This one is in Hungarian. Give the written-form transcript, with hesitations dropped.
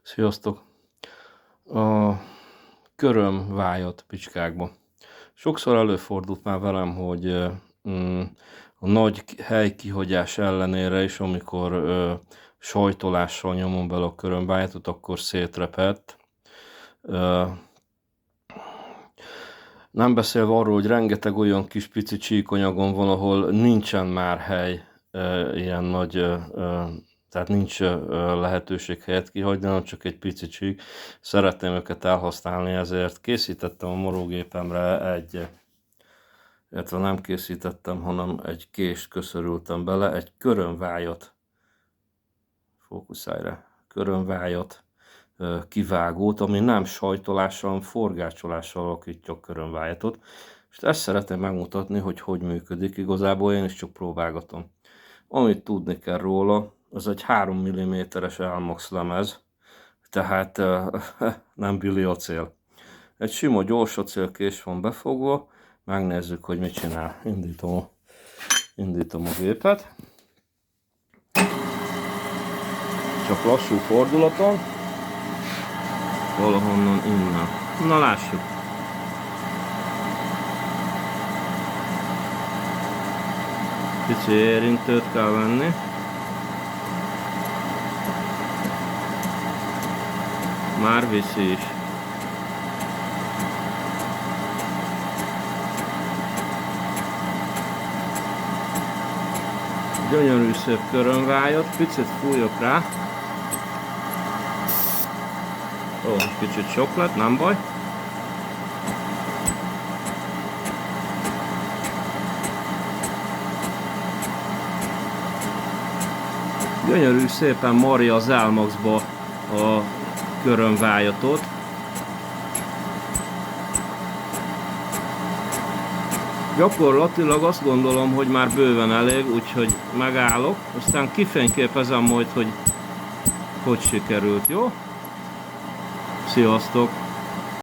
Sziasztok! A körömvájat picskákba. Sokszor előfordult már velem, hogy a nagy helykihagyás ellenére is, amikor sajtolással nyomom bele a körömvájatot, akkor szétrepett. Nem beszélve arról, hogy rengeteg olyan kis pici csíkonyagon van, ahol nincsen már hely ilyen nagy, tehát nincs lehetőség helyet kihagyni, hanem csak egy pici csík. Szeretném őket elhasználni, ezért készítettem a morógépemre illetve nem készítettem, hanem egy kést köszörültem bele, egy körömvájat, fókuszálj rá, körömvájat kivágót, ami nem sajtolással, hanem forgácsolással alakítja a körömvájatot. És ezt szeretném megmutatni, hogy hogy működik. Igazából én is csak próbálgatom. Amit tudni kell róla, az egy 3 mm-es Elmax lemez, tehát nem billi acél. Egy sima gyors acélkés van befogva, megnézzük, hogy mit csinál. Indítom a gépet. Csak lassú fordulaton. Valahonnan innen. Na lássuk. Pici érintőt kell venni. Már viszi is. Gyönyörű szép körömvájat, picit fújok rá. Ó, kicsit sok lett, nem baj. Gyönyörű szépen marja az Elmaxba a körömvájatot. Gyakorlatilag azt gondolom, hogy már bőven elég, úgyhogy megállok, aztán kifényképezem majd, hogy sikerült, jó? Sziasztok!